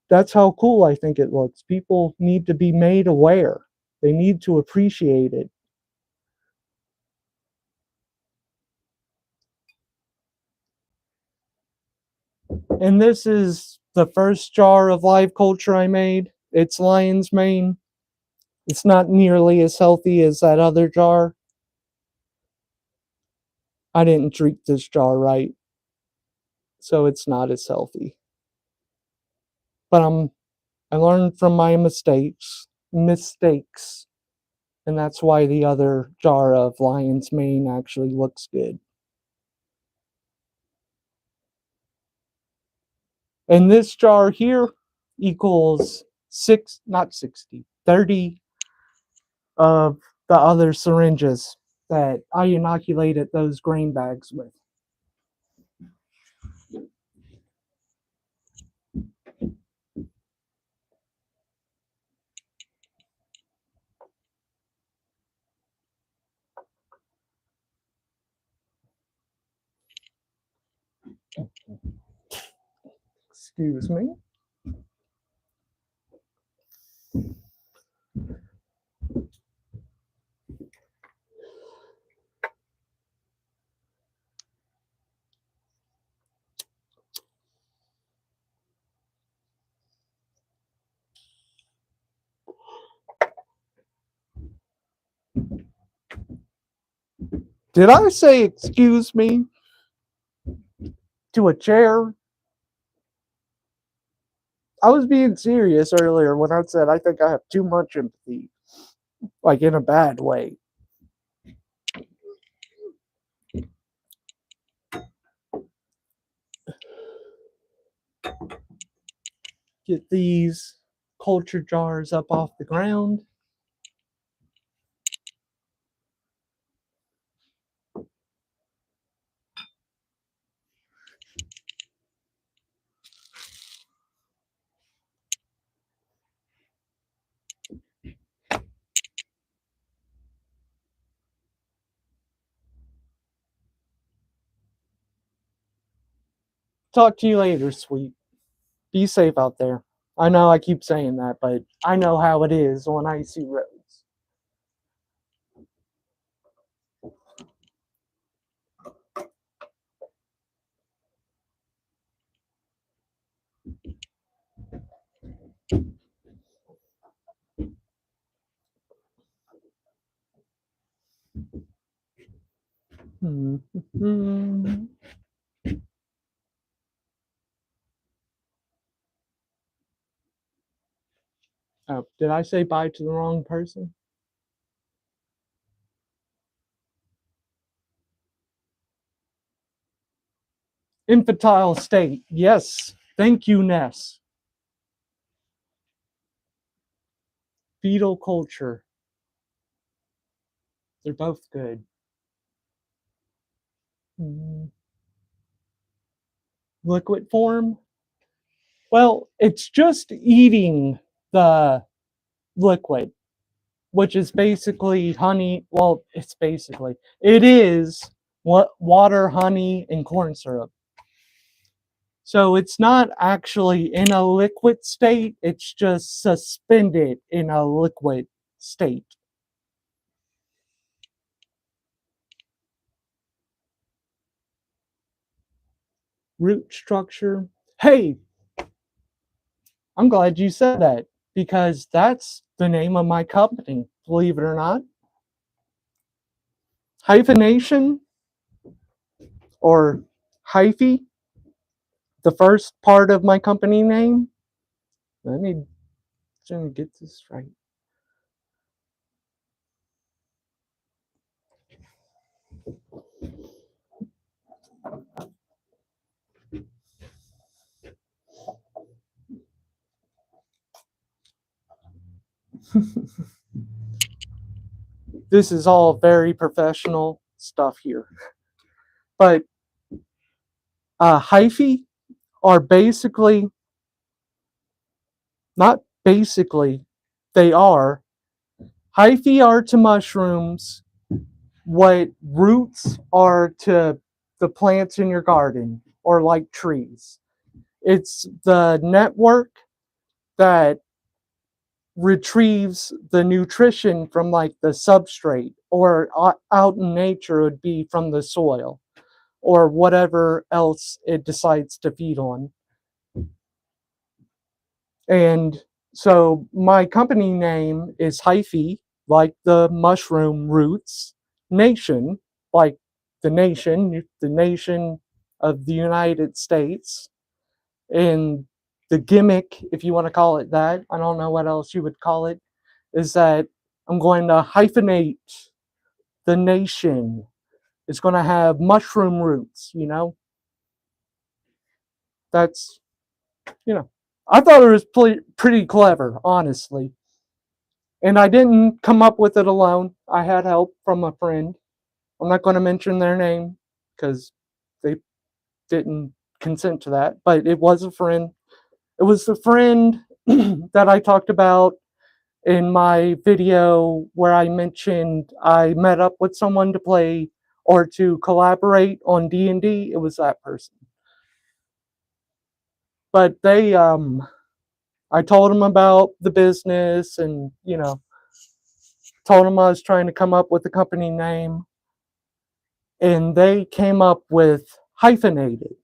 that's how cool I think it looks. People need to be made aware. They need to appreciate it. And this is the first jar of live culture I made. It's lion's mane. It's not nearly as healthy as that other jar. I didn't treat this jar right, so it's not as healthy. But I learned from my mistakes, and that's why the other jar of lion's mane actually looks good. And this jar here equals not 60, 30 of the other syringes that I inoculated those grain bags with. Excuse me. Did I say excuse me to a chair? I was being serious earlier when I said I think I have too much empathy, like in a bad way. Get these culture jars up off the ground. Talk to you later, sweet. Be safe out there. I know I keep saying that, but I know how it is on icy roads. Oh, did I say bye to the wrong person? Infantile state. Yes. Thank you, Ness. Fetal culture. They're both good. Liquid form? Well, it's just eating the liquid, which is basically honey. Well, it is what water, honey, and corn syrup. So it's not actually in a liquid state, it's just suspended in a liquid state. Root structure. Hey, I'm glad you said that because that's the name of my company, believe it or not. Hyphenation or hyphy, the first part of my company name. Let me get this right. This is all very professional stuff here. But hyphae are basically, not basically, they are. Hyphae are to mushrooms what roots are to the plants in your garden or like trees. It's the network that retrieves the nutrition from like the substrate or out in nature would be from the soil or whatever else it decides to feed on. And so my company name is Hyphae, like the mushroom roots, Nation, like the nation of the United States, and the gimmick, if you want to call it that, I don't know what else you would call it, is that I'm going to hyphenate the nation. It's going to have mushroom roots, That's, I thought it was pretty clever, honestly. And I didn't come up with it alone. I had help from a friend. I'm not going to mention their name because they didn't consent to that, but it was a friend. It was the friend that I talked about in my video where I mentioned I met up with someone to play or to collaborate on D&D. It was that person. But I told them about the business and, told them I was trying to come up with a company name. And they came up with hyphenated,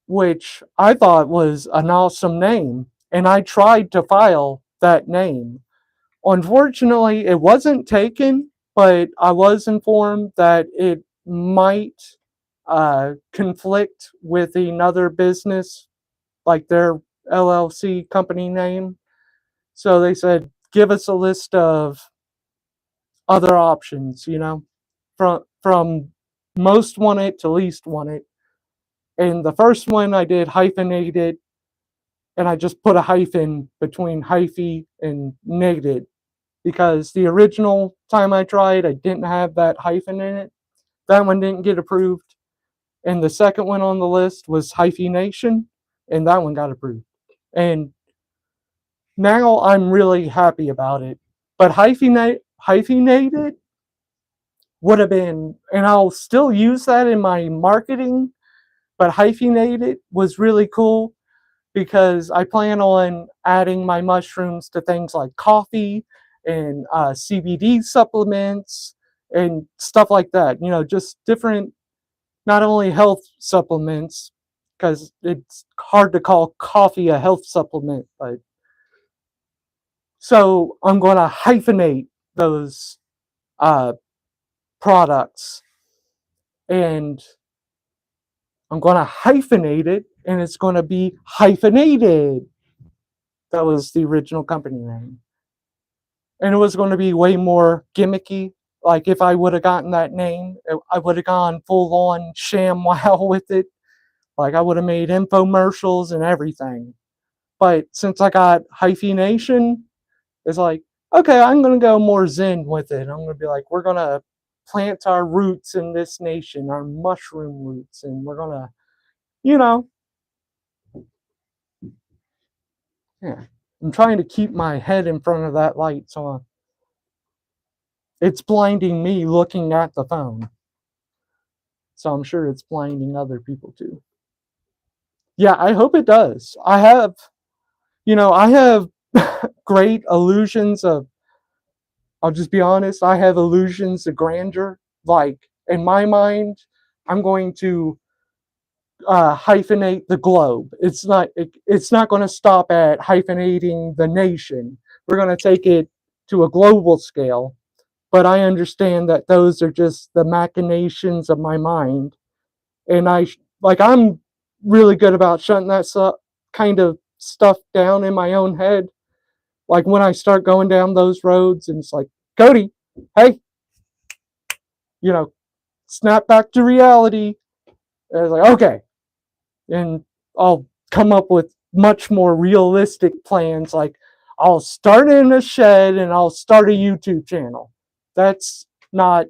which I thought was an awesome name. And I tried to file that name. Unfortunately, it wasn't taken, but I was informed that it might conflict with another business, like their LLC company name. So they said, give us a list of other options, from most want it to least want it. And the first one I did hyphenated, and I just put a hyphen between hyphy and nated because the original time I tried, I didn't have that hyphen in it. That one didn't get approved. And the second one on the list was hyphenation, and that one got approved. And now I'm really happy about it. But hyphenated would have been, and I'll still use that in my marketing, But hyphenated was really cool because I plan on adding my mushrooms to things like coffee and CBD supplements and stuff like that. Just different, not only health supplements, because it's hard to call coffee a health supplement, but so I'm going to hyphenate those uh, products, and I'm going to hyphenate it, and it's going to be hyphenated. That was the original company name. And it was going to be way more gimmicky. Like if I would have gotten that name, I would have gone full on sham wow with it. Like I would have made infomercials and everything. But since I got hyphenation, it's like, okay, I'm going to go more zen with it. I'm going to be like, we're going to plant our roots in this nation, our mushroom roots, and we're going to, you know, yeah. I'm trying to keep my head in front of that light, so it's blinding me looking at the phone. So I'm sure it's blinding other people too. Yeah, I hope it does. I have great illusions of, I'll just be honest, I have illusions of grandeur. Like in my mind, I'm going to hyphenate the globe. It's not going to stop at hyphenating the nation. We're going to take it to a global scale. But I understand that those are just the machinations of my mind, and I'm really good about shutting that kind of stuff down in my own head. Like when I start going down those roads, and it's like, Cody, hey, you know, snap back to reality. And it's like, okay, and I'll come up with much more realistic plans. Like I'll start in a shed and I'll start a YouTube channel. That's not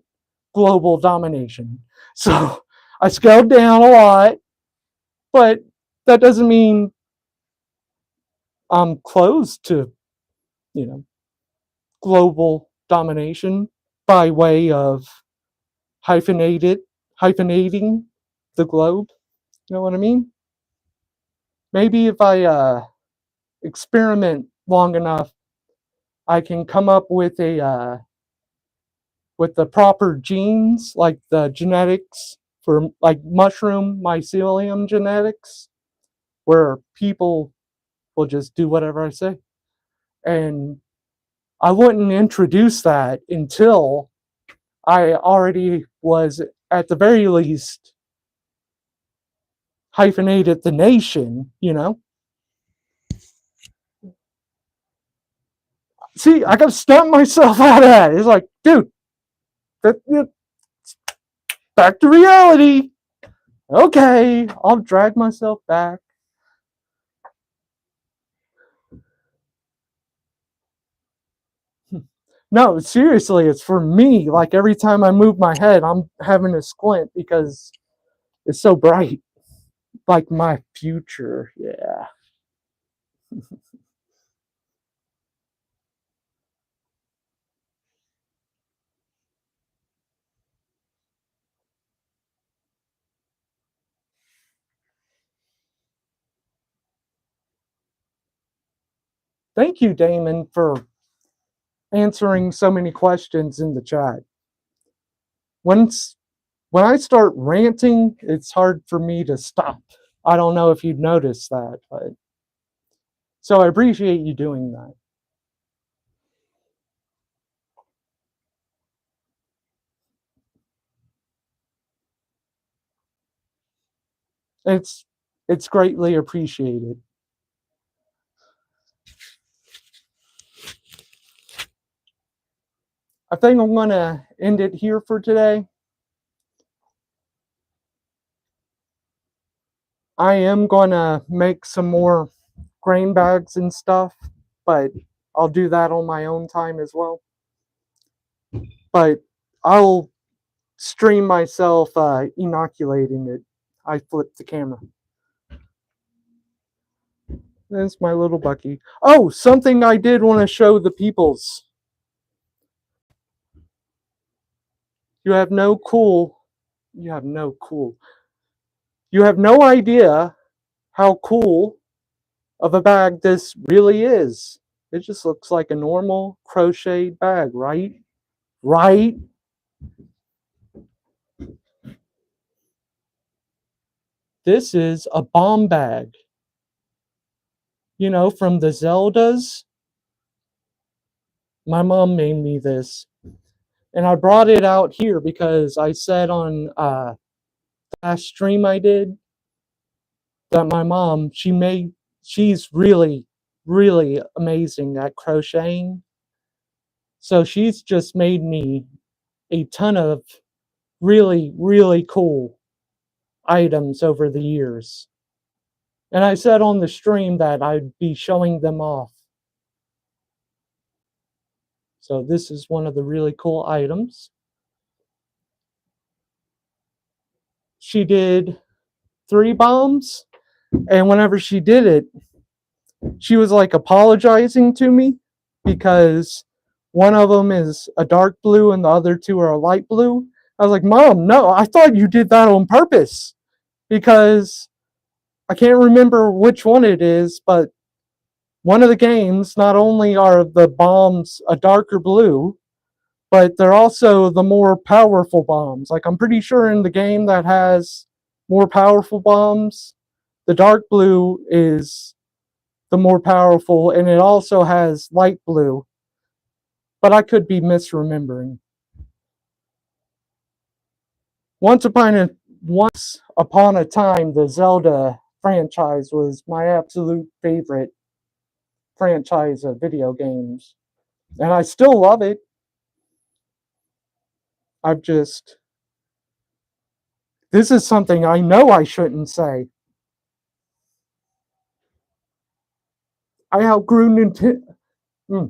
global domination. So I scaled down a lot, but that doesn't mean I'm close to, you know, global domination by way of hyphenating the globe. You know what I mean? Maybe if I experiment long enough, I can come up with the proper genes, like the genetics for like mushroom mycelium genetics, where people will just do whatever I say. And I wouldn't introduce that until I already was, at the very least, hyphenated the nation. See, I gotta stump myself out of that. It's like, dude, back to reality. Okay, I'll drag myself back. No, seriously, it's for me. Like every time I move my head, I'm having to squint because it's so bright. Like my future. Yeah. Thank you, Damon, for answering so many questions in the chat. Once when I start ranting, it's hard for me to stop. I don't know if you'd noticed that, but so I appreciate you doing that. It's it's greatly appreciated. I think I'm gonna end it here for today. I am gonna make some more grain bags and stuff, but I'll do that on my own time as well. But I'll stream myself inoculating it. I flipped the camera. That's my little Bucky. Oh, something I did want to show the peoples. You have no cool. You have no cool. You have no idea how cool of a bag this really is. It just looks like a normal crocheted bag, right? Right? This is a bomb bag. You know, from the Zeldas. My mom made me this. And I brought it out here because I said on last stream I did that my mom, she's really, really amazing at crocheting. So she's just made me a ton of really, really cool items over the years. And I said on the stream that I'd be showing them off. So this is one of the really cool items. She did 3 bombs, and whenever she did it, she was like apologizing to me because one of them is a dark blue and the other 2 are a light blue. I was like, Mom, no, I thought you did that on purpose because I can't remember which one it is, but one of the games, not only are the bombs a darker blue, but they're also the more powerful bombs. Like, I'm pretty sure in the game that has more powerful bombs, the dark blue is the more powerful, and it also has light blue. But I could be misremembering. Once upon a time, the Zelda franchise was my absolute favorite franchise of video games. And I still love it. This is something I know I shouldn't say. I outgrew Nintendo.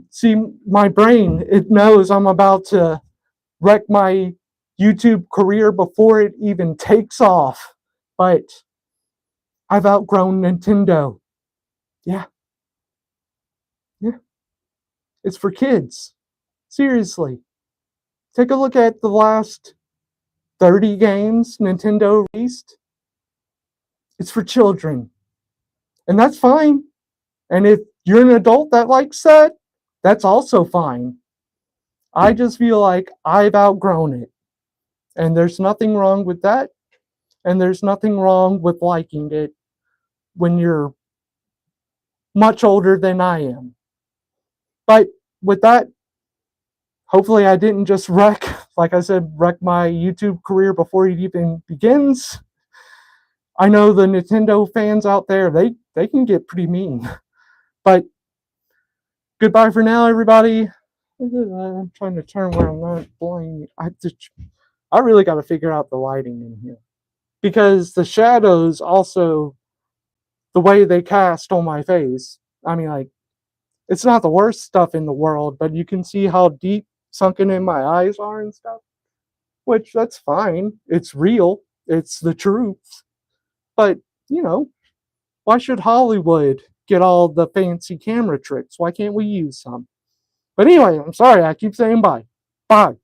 See, my brain, it knows I'm about to wreck my YouTube career before it even takes off. But I've outgrown Nintendo. Yeah, yeah. It's for kids. Seriously. Take a look at the last 30 games Nintendo released. It's for children. And that's fine. And if you're an adult that likes that, that's also fine. I just feel like I've outgrown it. And there's nothing wrong with that. And there's nothing wrong with liking it when you're much older than I am. But with that, hopefully I didn't just like I said, wreck my YouTube career before it even begins. I know the Nintendo fans out there, they can get pretty mean. But goodbye for now, everybody. I'm trying to turn where I'm not blind. I really got to figure out the lighting in here. Because the shadows also, the way they cast on my face, I mean, like, it's not the worst stuff in the world, but you can see how deep sunken in my eyes are and stuff. Which, that's fine. It's real. It's the truth. But, you know, why should Hollywood get all the fancy camera tricks? Why can't we use some? But anyway, I'm sorry, I keep saying bye. Bye.